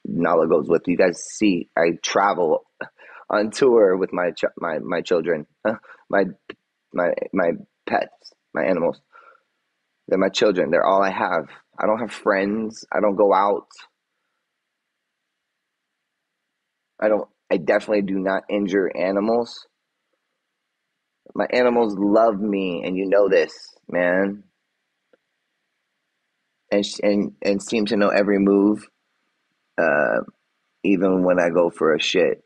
Nala goes with. You guys see, I travel on tour with my children, my my pets, my animals. They're my children. They're all I have. I don't have friends. I don't go out. I don't. I definitely do not injure animals. My animals love me, and you know this, man. And seem to know every move, uh, even when I go for a shit.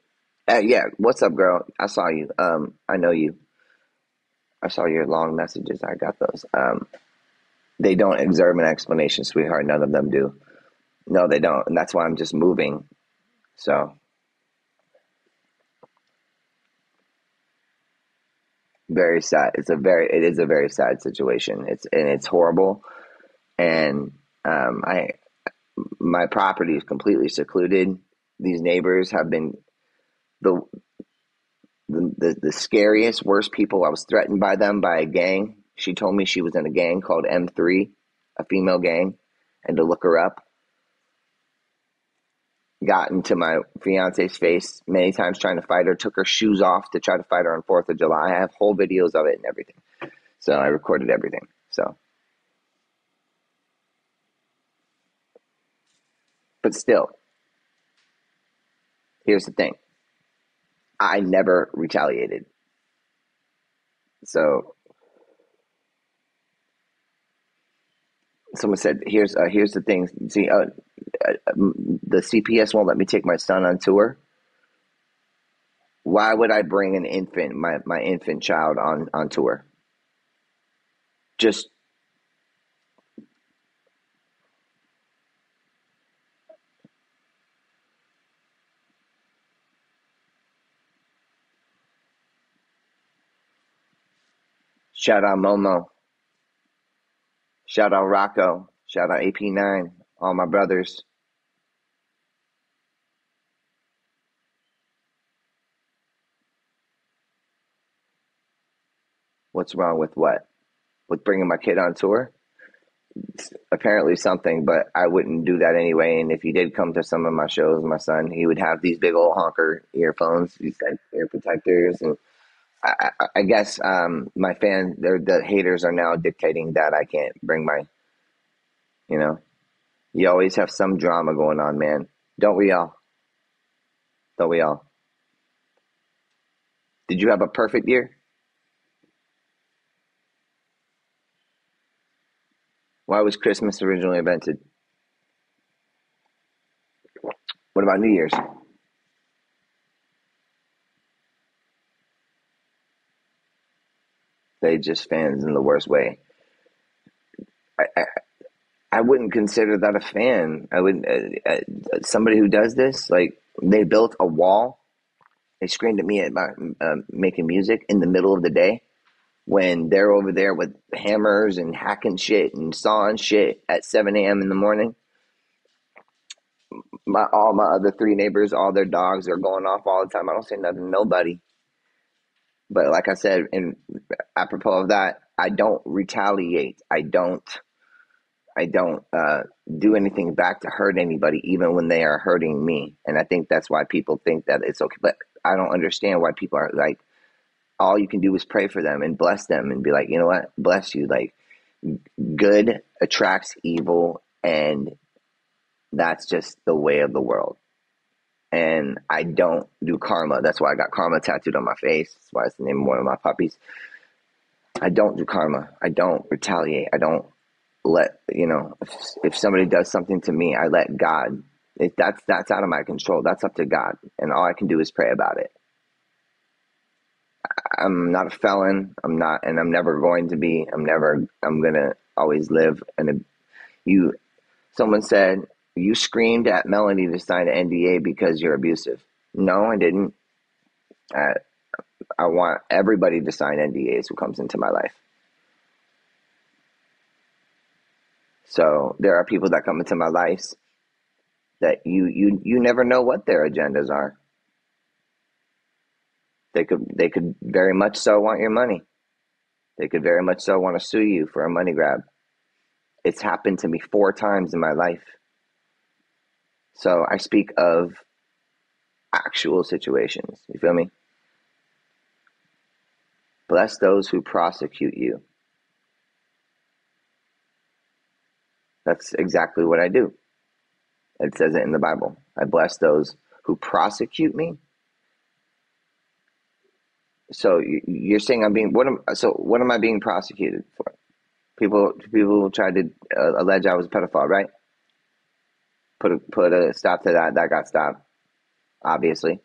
Yeah, what's up, girl? I saw you. I know you. I saw your long messages. I got those. They don't deserve an explanation, sweetheart. None of them do. No, they don't, and that's why I'm just moving. So very sad. It is a very sad situation. It's horrible, and I my property is completely secluded. These neighbors have been the the scariest, worst people. I was threatened by them by a gang. She told me she was in a gang called M3, a female gang, and to look her up. Got into my fiance's face many times trying to fight her, took her shoes off to try to fight her on 4th of July. I have whole videos of it and everything. So I recorded everything. So, but still, here's the thing. I never retaliated. So someone said, here's the thing. See, the CPS won't let me take my son on tour. Why would I bring an infant, my infant child on tour? Just shout out Momo, shout out Rocco, shout out AP9, all my brothers. What's wrong with what? With bringing my kid on tour? Apparently something, but I wouldn't do that anyway. And if he did come to some of my shows, my son, he would have these big old honker earphones, these like ear protectors, and I guess my the haters are now dictating that I can't bring my, you know, you always have some drama going on, man. Don't we all? Don't we all? Did you have a perfect year? Why was Christmas originally invented? What about New Year's? They just fans in the worst way. I, I, I wouldn't consider that a fan. I would somebody who does this like they built a wall. They screamed at me about making music in the middle of the day when they're over there with hammers and hacking shit and sawing shit at 7 a.m. in the morning. All my other three neighbors, all their dogs are going off all the time. I don't say nothing to nobody. But like I said, and apropos of that, I don't retaliate. I don't do anything back to hurt anybody, even when they are hurting me. And I think that's why people think that it's okay. But I don't understand why people are like, all you can do is pray for them and bless them and be like, you know what, bless you. Like, good attracts evil, and that's just the way of the world. And I don't do karma. That's why I got karma tattooed on my face. That's why it's the name of one of my puppies. I don't do karma. I don't retaliate. I don't let if somebody does something to me, I let God. That's out of my control. That's up to God, and all I can do is pray about it. I'm not a felon. I'm not, and I'm never going to be. I'm gonna always live. And you, someone said you screamed at Melanie to sign an NDA because you're abusive. No, I didn't. I, I want everybody to sign NDAs who comes into my life. So there are people that come into my life that you never know what their agendas are. They could very much so want your money. They could very much so want to sue you for a money grab. It's happened to me 4 times in my life. So I speak of actual situations. You feel me? Bless those who prosecute you. That's exactly what I do. It says it in the Bible. I bless those who prosecute me. So you're saying I'm being what am I being prosecuted for? People tried to allege I was a pedophile, right? Put a stop to that. That got stopped. Obviously,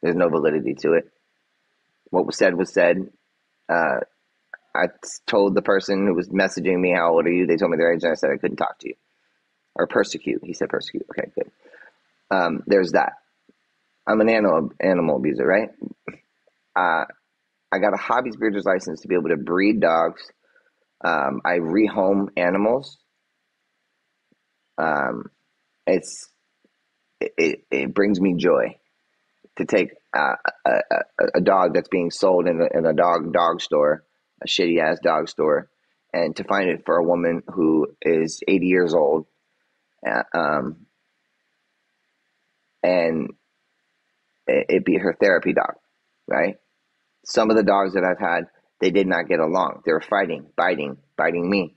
there's no validity to it. What was said was said. Uh, I told the person who was messaging me, "How old are you?" They told me their age, and I said I couldn't talk to you. Or persecute. He said persecute. Okay, good. There's that. I'm an animal abuser, right? Uh, I got a hobbies breeder's license to be able to breed dogs. I rehome animals. Um, it's it brings me joy to take a dog that's being sold in a dog store, a shitty ass dog store, and to find it for a woman who is 80 years old, um, and it be her therapy dog, right? Some of the dogs that I've had, they did not get along. They were fighting, biting me.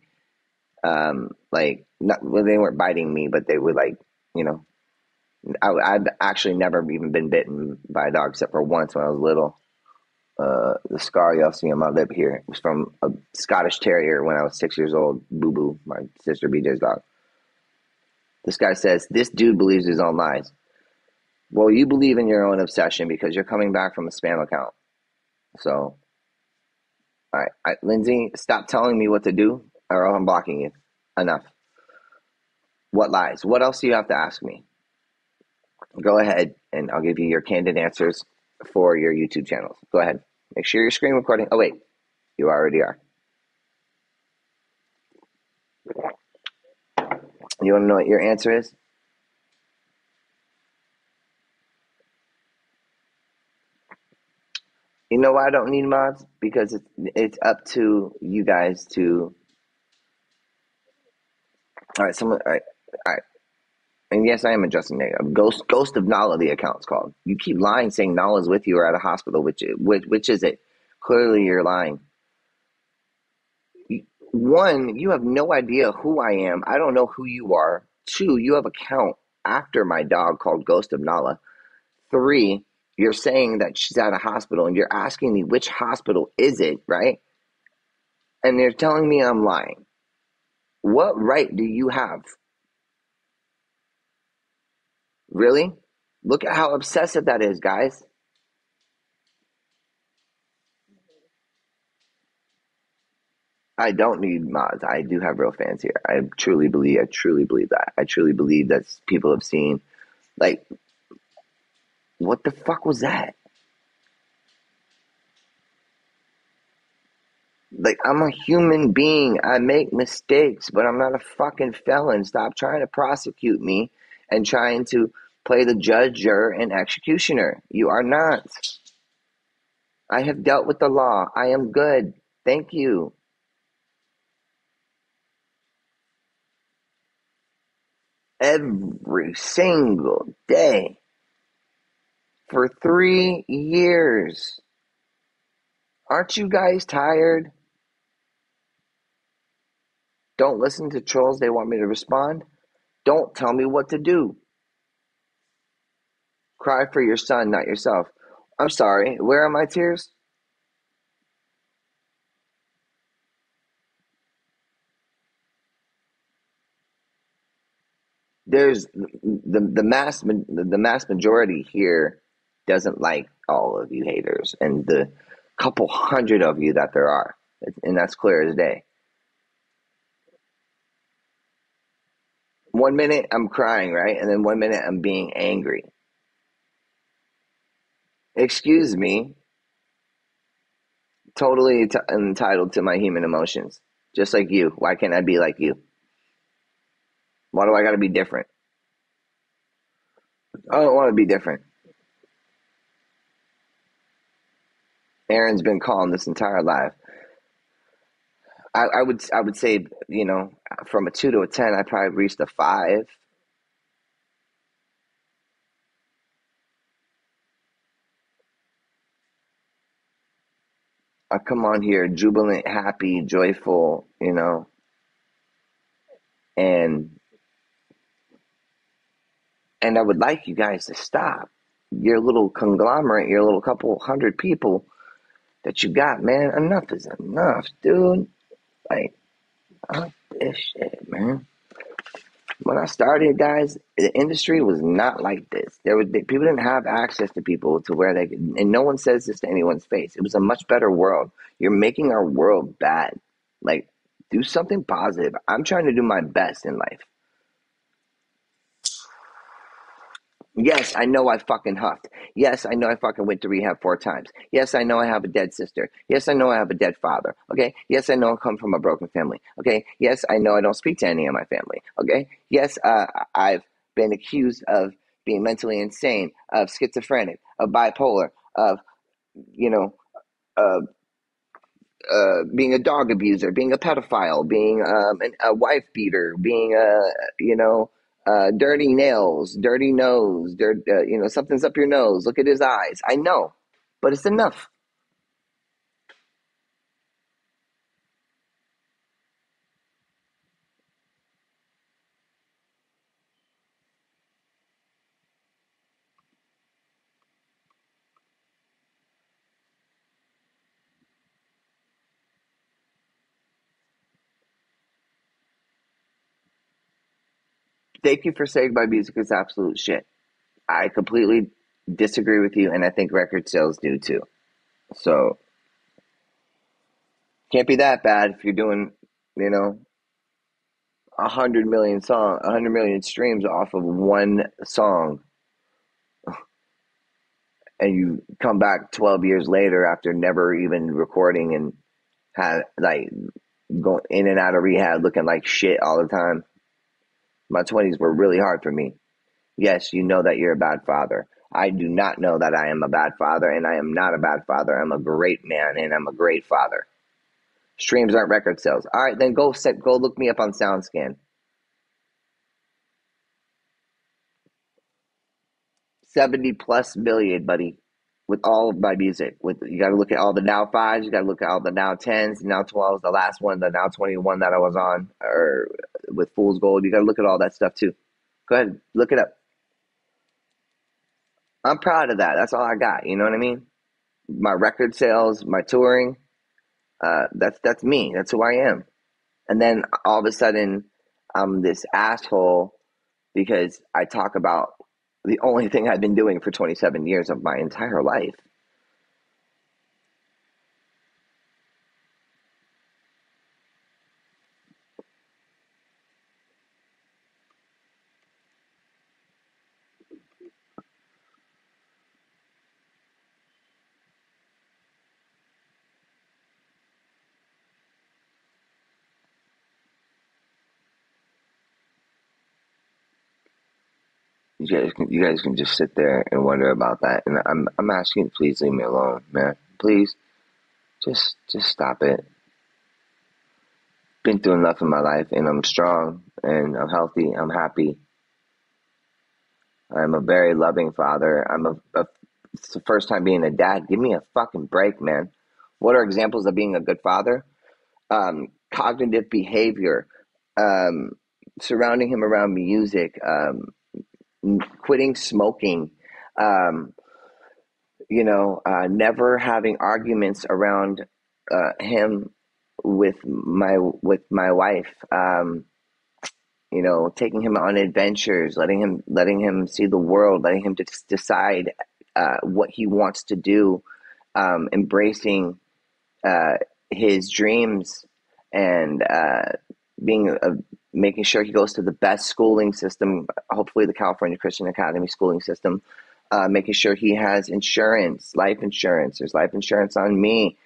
Like, not, well, they weren't biting me, but they would like, you know, I'd actually never even been bitten by a dog except for once when I was little. The scar y'all see on my lip here was from a Scottish Terrier when I was 6 years old. Boo Boo, my sister BJ's dog. This guy says, this dude believes his own lies. Well, you believe in your own obsession because you're coming back from a spam account. So, all right, Lindsay, stop telling me what to do or I'm blocking you. Enough. What lies? What else do you have to ask me? Go ahead and I'll give you your candid answers for your YouTube channels. Go ahead. Make sure you're screen recording. Oh, wait, you already are. You want to know what your answer is? You know why I don't need mods? Because it's up to you guys to. All right, someone. All right. And yes, I am adjusting it. Ghost of Nala, the account's called. You keep lying, saying Nala's with you or at a hospital. Which is it? Clearly, you're lying. One, you have no idea who I am. I don't know who you are. Two, you have a count after my dog called Ghost of Nala. Three, you're saying that she's at a hospital and you're asking me which hospital is it, right? And they're telling me I'm lying. What right do you have? Really? Look at how obsessive that is, guys. I don't need mods. I do have real fans here. I truly believe that. I truly believe that people have seen, like, what the fuck was that? Like, I'm a human being. I make mistakes, but I'm not a fucking felon. Stop trying to prosecute me and trying to play the judge, juror, and executioner. You are not. I have dealt with the law. I am good. Thank you. Every single day for 3 years. Aren't you guys tired? Don't listen to trolls. They want me to respond. Don't tell me what to do. Cry for your son, not yourself. I'm sorry. Where are my tears? There's the mass majority here doesn't like all of you haters and the couple hundred of you that there are, and that's clear as day. 1 minute I'm crying, right, and then 1 minute I'm being angry. Excuse me. Totally entitled to my human emotions, just like you. Why can't I be like you? Why do I got to be different? I don't want to be different. Aaron's been calm this entire life. I would say, from a 2 to a 10, I probably reached a 5. I come on here jubilant, happy, joyful, and I would like you guys to stop. Your little conglomerate, your little couple hundred people that you got, man. Enough is enough, dude. Like, fuck this shit, man. When I started, guys, the industry was not like this. People didn't have access to people to where they could, and no one says this to anyone's face. It was a much better world. You're making our world bad. Like, do something positive. I'm trying to do my best in life. Yes, I know I fucking huffed. Yes, I know I fucking went to rehab 4 times. Yes, I know I have a dead sister. Yes, I know I have a dead father. Okay. Yes, I know I come from a broken family. Okay. Yes, I know I don't speak to any of my family. Okay. Yes, I've been accused of being mentally insane, of schizophrenic, of bipolar, of, you know, uh, being a dog abuser, being a pedophile, being a wife beater, being dirty nails, dirty nose, something's up your nose. Look at his eyes. I know, but it's enough. Thank you for saying my music is absolute shit. I completely disagree with you, and I think record sales do too. So can't be that bad if you're doing, you know, 100 million streams off of one song, and you come back 12 years later after never even recording and had like going in and out of rehab looking like shit all the time. My 20s were really hard for me. Yes, you know that you're a bad father. I do not know that I am a bad father, and I am not a bad father. I'm a great man, and I'm a great father. Streams aren't record sales. All right, then go look me up on SoundScan. 70 plus million, buddy, with all of my music. With you got to look at all the now fives, you got to look at all the now tens, now 12s, the last one, the now 21 that I was on, or with Fool's Gold. You got to look at all that stuff too. Go ahead, look it up. I'm proud of that. That's all I got. You know what I mean? My record sales, my touring. That's me. That's who I am. And then all of a sudden, I'm this asshole because I talk about the only thing I've been doing for 27 years of my entire life. You guys can just sit there and wonder about that. And I'm asking you to please leave me alone, man. Please, just stop it. Been through enough in my life, and I'm strong, and I'm healthy. I'm happy. I'm a very loving father. It's the first time being a dad. Give me a fucking break, man. What are examples of being a good father? Cognitive behavior, um, surrounding him around music, quitting smoking, um, never having arguments around him with my wife. Taking him on adventures, letting him see the world, letting him decide what he wants to do, embracing uh, his dreams, and being making sure he goes to the best schooling system, hopefully the California Christian Academy schooling system, making sure he has insurance, life insurance. There's life insurance on me.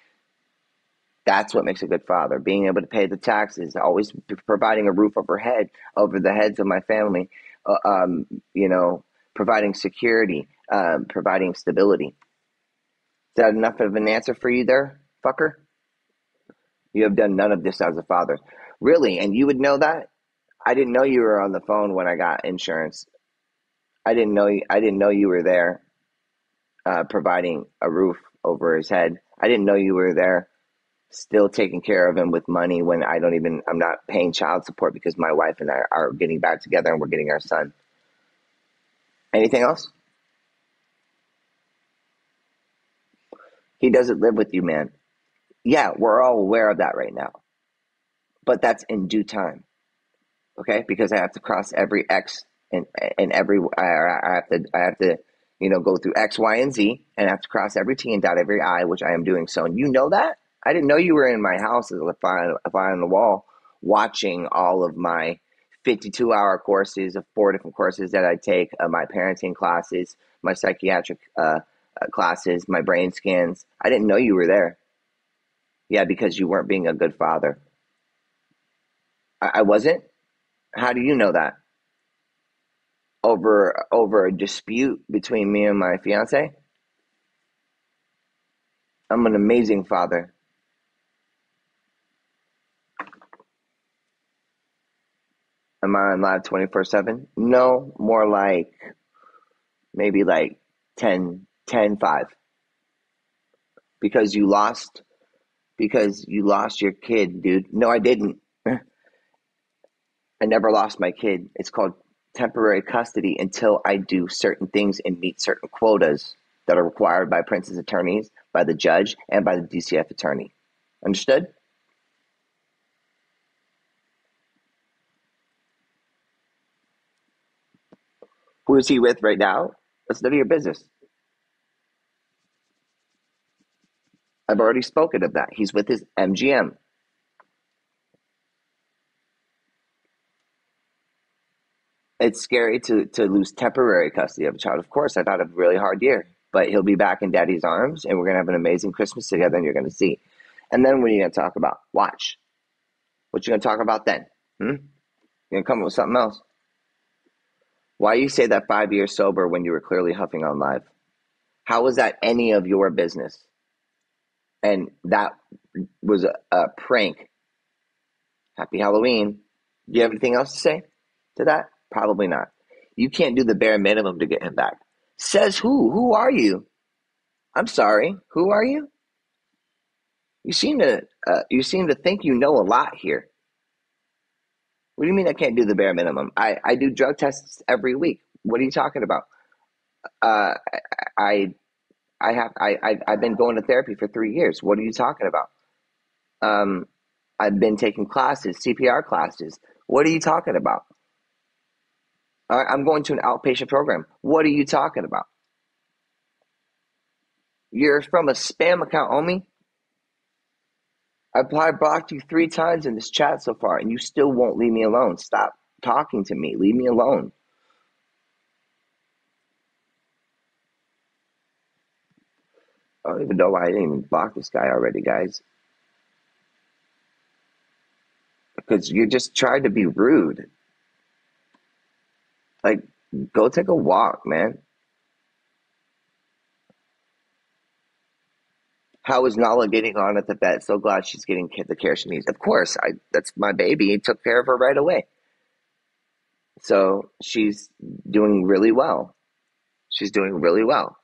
That's what makes a good father. Being able to pay the taxes, always providing a roof over the heads of my family, uh, um, you know, providing security, providing stability. Is that enough of an answer for you there, fucker? You have done none of this as a father. Really? And you would know that? I didn't know you were on the phone when I got insurance. I didn't know you were there, providing a roof over his head. I didn't know you were there Still taking care of him with money when I'm not paying child support because my wife and I are getting back together and we're getting our son. Anything else? He doesn't live with you, man. Yeah, we're all aware of that right now, but that's in due time. Okay, because I have to cross every X and every I have to go through X, Y, and Z, and I have to cross every T and dot every I, which I am doing. So, and you know that I didn't know you were in my house as a fly on the wall, watching all of my 52-hour courses of 4 different courses that I take, my parenting classes, my psychiatric classes, my brain scans. I didn't know you were there. Yeah, because you weren't being a good father. I wasn't. How do you know that? Over a dispute between me and my fiance. I'm an amazing father. Am I on live 24/7? No, more like maybe like 10, 10, 5. Because you lost your kid, dude. No, I didn't. I never lost my kid. It's called temporary custody until I do certain things and meet certain quotas that are required by Prince's attorneys, by the judge, and by the DCF attorney. Understood? Who is he with right now? That's none of your business. I've already spoken of that. He's with his MGM. It's scary to lose temporary custody of a child. Of course, I've had a really hard year, but he'll be back in daddy's arms and we're going to have an amazing Christmas together and you're going to see. And then what are you going to talk about? Watch. What you going to talk about then? You're going to come up with something else. Why you say that 5 years sober when you were clearly huffing on live? How was that any of your business? And that was a prank. Happy Halloween. Do you have anything else to say to that? Probably not. You can't do the bare minimum to get him back. Says who? Who are you? I'm sorry. Who are you? You seem to think you know a lot here. What do you mean I can't do the bare minimum? I do drug tests every week. What are you talking about? Uh, I I've been going to therapy for 3 years. What are you talking about? Um, I've been taking classes, CPR classes. What are you talking about? I'm going to an outpatient program. What are you talking about? You're from a spam account, homie. I've probably blocked you 3 times in this chat so far, and you still won't leave me alone. Stop talking to me. Leave me alone. I don't even know why I didn't even block this guy already, guys. Because you just tried to be rude. Like, go take a walk, man. How is Nala getting on at the vet? So glad she's getting the care she needs. Of course, that's my baby. He took care of her right away. So she's doing really well. She's doing really well.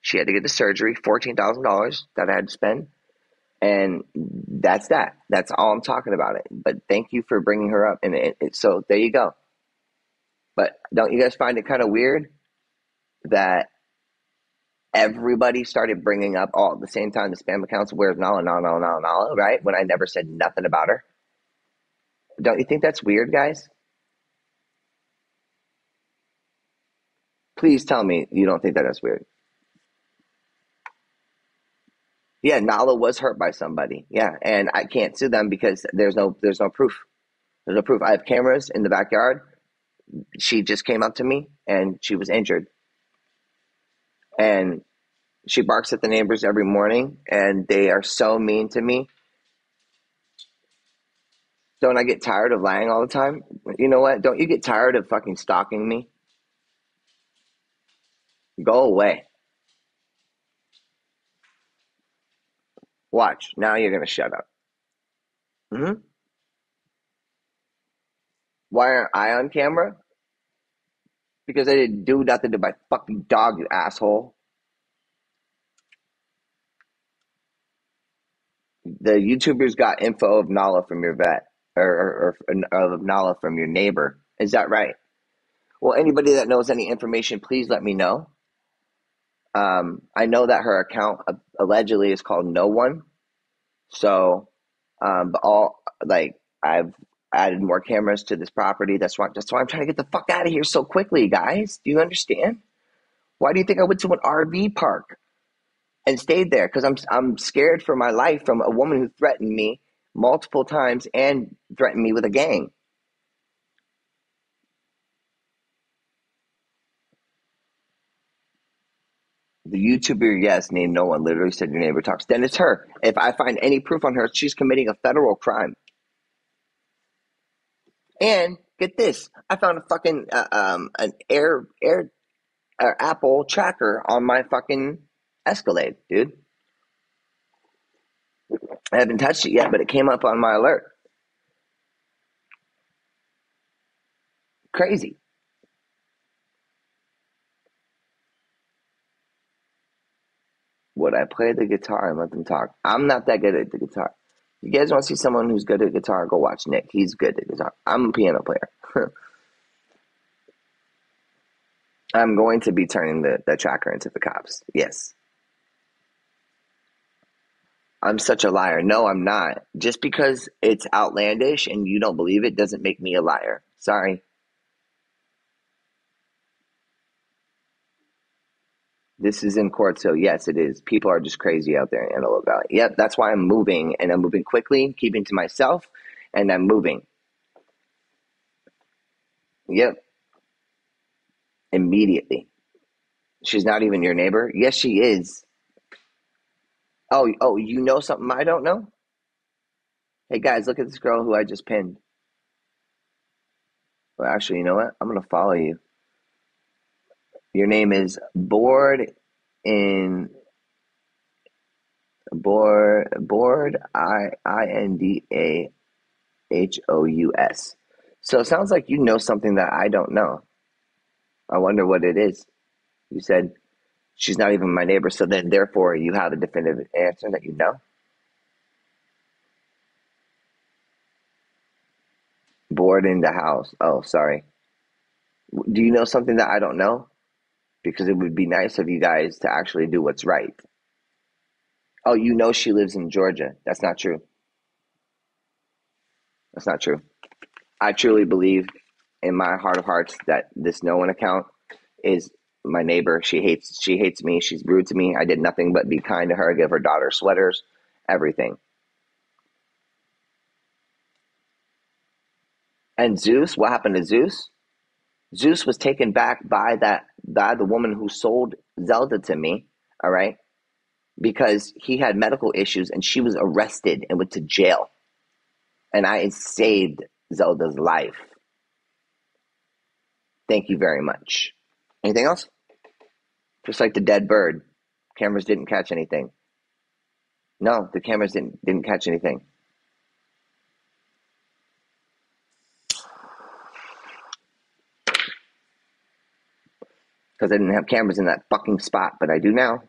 She had to get the surgery, $14,000 that I had to spend. And that's that. That's all I'm talking about it. But thank you for bringing her up. And so there you go. But don't you guys find it kind of weird that everybody started bringing up all at the same time the spam accounts? Where's Nala, Nala, Nala, Nala, Nala, right? When I never said nothing about her. Don't you think that's weird, guys? Please tell me you don't think that that's weird. Yeah, Nala was hurt by somebody. Yeah, and I can't sue them because there's no proof. There's no proof. I have cameras in the backyard. She just came up to me and she was injured. And she barks at the neighbors every morning and they are so mean to me. Don't I get tired of lying all the time? You know what? Don't you get tired of fucking stalking me? Go away. Watch. Now you're going to shut up. Hmm. Why aren't I on camera? Because I didn't do nothing to my fucking dog, you asshole. the YouTubers got info of Nala from your vet, or of Nala from your neighbor. Is that right? Well, anybody that knows any information, please let me know. I know that her account allegedly is called No One. So, but all like I've added more cameras to this property. That's why I'm trying to get the fuck out of here so quickly, guys. Do you understand? Why do you think I went to an RV park and stayed there? Because I'm scared for my life from a woman who threatened me multiple times and threatened me with a gang. The YouTuber, yes, named No One, literally said your neighbor talks. Then it's her. If I find any proof on her, she's committing a federal crime. And get this, I found a fucking an air Apple tracker on my fucking Escalade, dude. I haven't touched it yet, but it came up on my alert. Crazy. Would I play the guitar and let them talk? I'm not that good at the guitar. You guys want to see someone who's good at guitar? Go watch Nick. He's good at guitar. I'm a piano player. I'm going to be turning the tracker into the cops. Yes. I'm such a liar. No, I'm not. Just because it's outlandish and you don't believe it doesn't make me a liar. Sorry. This is in court, so yes, it is. People are just crazy out there in Antelope Valley. Yep, that's why I'm moving, and I'm moving quickly, keeping to myself, and I'm moving. Yep, immediately. She's not even your neighbor? Yes, she is. Oh, you know something I don't know? Hey guys, look at this girl who I just pinned. Well, actually, you know what? I'm gonna follow you. Your name is Board Indahous. So it sounds like you know something that I don't know. I wonder what it is. You said she's not even my neighbor, so then therefore you have a definitive answer that you know. Bored in the house. Oh, sorry. Do you know something that I don't know? Because it would be nice of you guys to actually do what's right. Oh, you know she lives in Georgia. That's not true. That's not true. I truly believe in my heart of hearts that this no one account is my neighbor. She hates me. She's rude to me. I did nothing but be kind to her, give her daughter sweaters, everything. And Zeus, what happened to Zeus? Zeus was taken back by the woman who sold Zelda to me, all right? Because he had medical issues and she was arrested and went to jail. And I saved Zelda's life. Thank you very much. Anything else? Just like the dead bird. Cameras didn't catch anything. No, the cameras didn't catch anything. Because I didn't have cameras in that fucking spot, but I do now.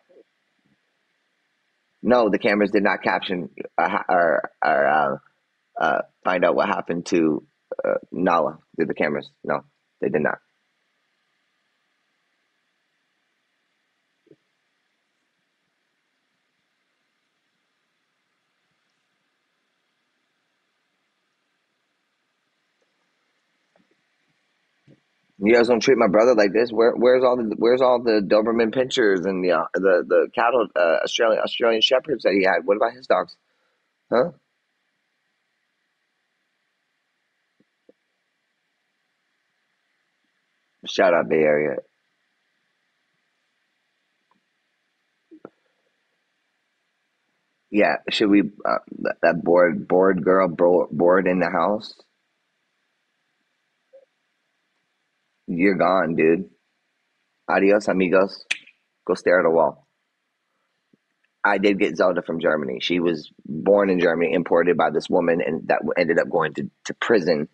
No, the cameras did not caption or find out what happened to Nala through the cameras. No, they did not. You guys don't treat my brother like this. Where's all the Doberman pinchers and the cattle Australian shepherds that he had? What about his dogs? Huh? Shout out Bay Area. Yeah, should we that bored girl bored in the house? You're gone, dude. Adios, amigos. Go stare at a wall. I did get Zelda from Germany. She was born in Germany, imported by this woman, and that ended up going to prison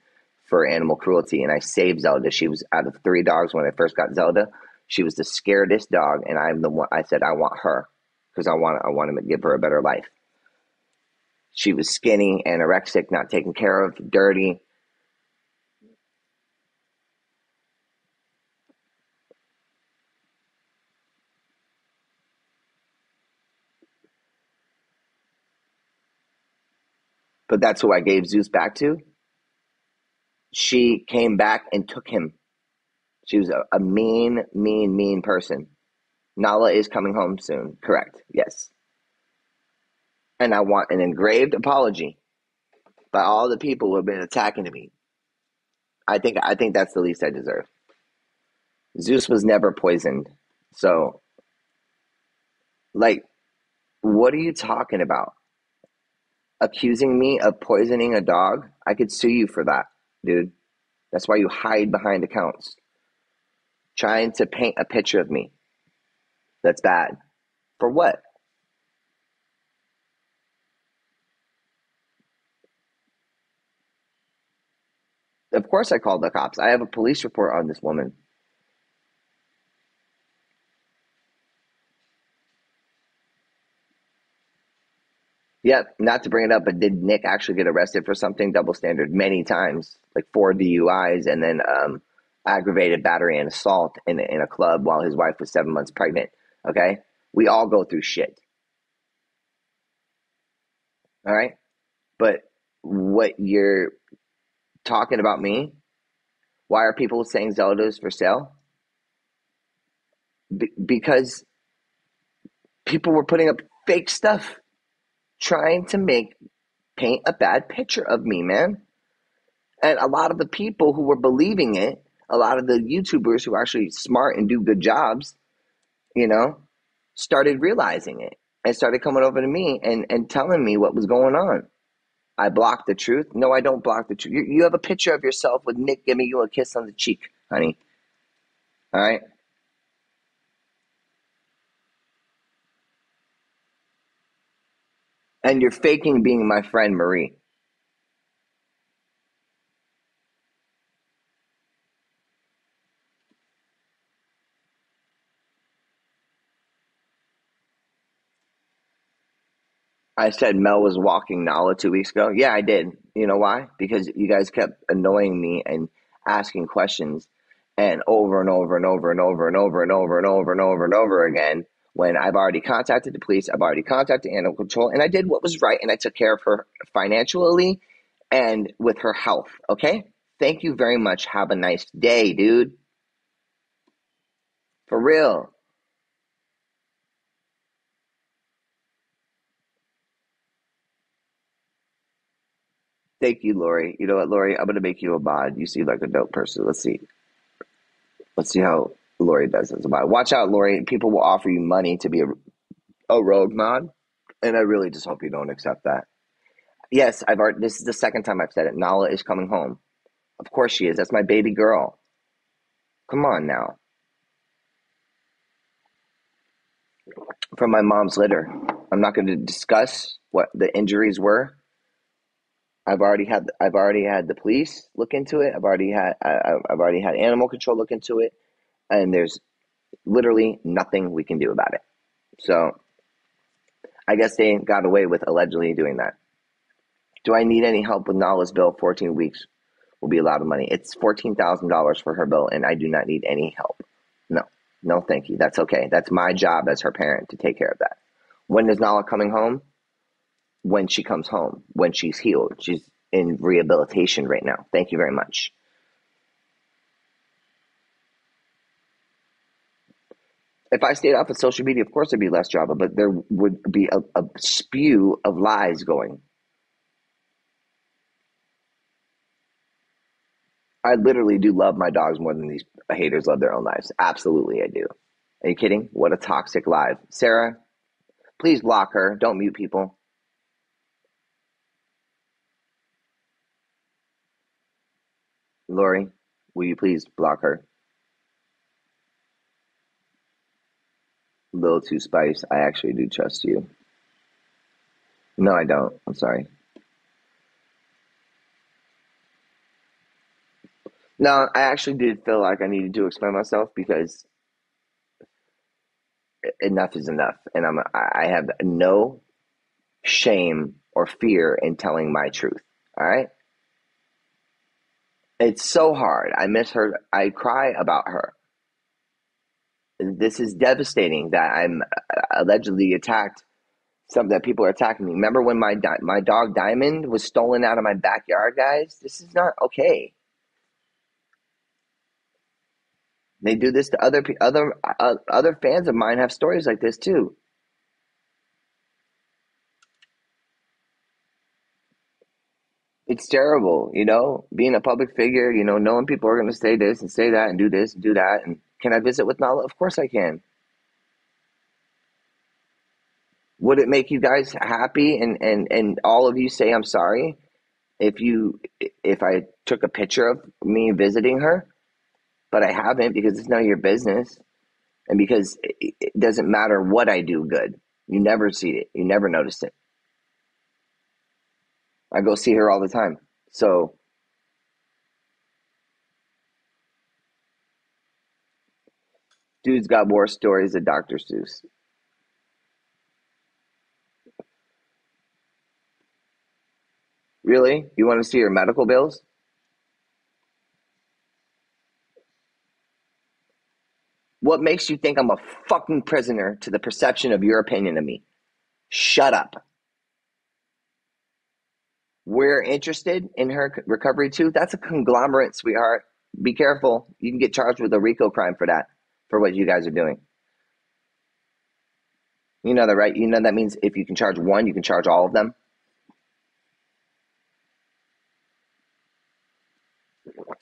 for animal cruelty. And I saved Zelda. She was out of three dogs when I first got Zelda. She was the scaredest dog, and I'm the one. I said I want her because I want to give her a better life. She was skinny, anorexic, not taken care of, dirty. But that's who I gave Zeus back to. She came back and took him. She was a mean, mean, mean person. Nala is coming home soon. Correct. Yes. And I want an engraved apology by all the people who have been attacking me. I think that's the least I deserve. Zeus was never poisoned. So, like, what are you talking about? Accusing me of poisoning a dog? I could sue you for that, dude. That's why you hide behind accounts. Trying to paint a picture of me. That's bad. For what? Of course I called the cops. I have a police report on this woman. Yep, not to bring it up, but did Nick actually get arrested for something? Double standard many times, like 4 DUIs and then aggravated battery and assault in a club while his wife was 7 months pregnant. Okay? We all go through shit. All right? But what you're talking about me, why are people saying Zelda is for sale? Because people were putting up fake stuff, trying to paint a bad picture of me, man. And a lot of the people who were believing it, a lot of the YouTubers who are actually smart and do good jobs, you know, started realizing it and started coming over to me and telling me what was going on. I blocked the truth. No, I don't block the truth. You have a picture of yourself with Nick giving you a kiss on the cheek, honey. All right? And you're faking being my friend, Marie. I said Mel was walking Nala 2 weeks ago. Yeah, I did. You know why? Because you guys kept annoying me and asking questions and over and over and over and over and over and over and over and over and over again when I've already contacted the police, I've already contacted animal control, and I did what was right and I took care of her financially and with her health. Okay? Thank you very much. Have a nice day, dude. For real. Thank you, Lori. You know what, Lori? I'm gonna make you a mod. You seem like a dope person. Let's see. Let's see how Lori does this. About it. Watch out, Lori. People will offer you money to be a rogue mod, and I really just hope you don't accept that. Yes, I've already. This is the second time I've said it. Nala is coming home. Of course she is. That's my baby girl. Come on now. From my mom's litter. I'm not going to discuss what the injuries were. I've already had the police look into it. I've already had animal control look into it, and there's literally nothing we can do about it. So I guess they got away with allegedly doing that. Do I need any help with Nala's bill? 14 weeks will be a lot of money. It's $14,000 for her bill, and I do not need any help. No, no, thank you. That's okay. That's my job as her parent to take care of that. When is Nala coming home? When she comes home, when she's healed. She's in rehabilitation right now. Thank you very much. If I stayed off of social media, of course there'd be less drama, but there would be a spew of lies going. I literally do love my dogs more than these haters love their own lives. Absolutely, I do. Are you kidding? What a toxic live. Sarah, please block her. Don't mute people. Lori, will you please block her? A little too spice. I actually do trust you. No, I don't. I'm sorry. No, I actually did feel like I needed to explain myself because enough is enough, and I have no shame or fear in telling my truth. All right. It's so hard. I miss her. I cry about her. This is devastating that I'm allegedly attacked. Something that people are attacking me. Remember when my dog Diamond was stolen out of my backyard, guys? This is not okay. They do this to other fans of mine have stories like this too. It's terrible, being a public figure, knowing people are going to say this and say that and do this and do that. And can I visit with Nala? Of course I can. Would it make you guys happy and all of you say I'm sorry if I took a picture of me visiting her? But I haven't because it's none of your business. And because it doesn't matter what I do good. You never see it. You never notice it. I go see her all the time. So dude's got more stories than Dr. Seuss. Really? You want to see your medical bills? What makes you think I'm a fucking prisoner to the perception of your opinion of me? Shut up. We're interested in her recovery too. That's a conglomerate, sweetheart. Be careful. You can get charged with a RICO crime for that, for what you guys are doing. You know that, right? You know that means if you can charge one, you can charge all of them.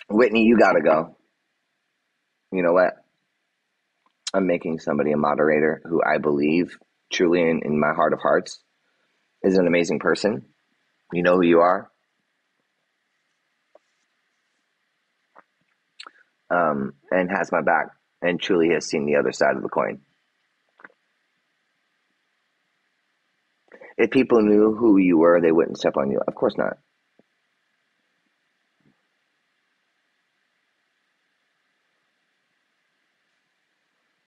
Whitney, you gotta go. You know what? I'm making somebody a moderator who I believe truly in my heart of hearts is an amazing person. You know who you are. And has my back and truly has seen the other side of the coin. If people knew who you were, they wouldn't step on you. Of course not.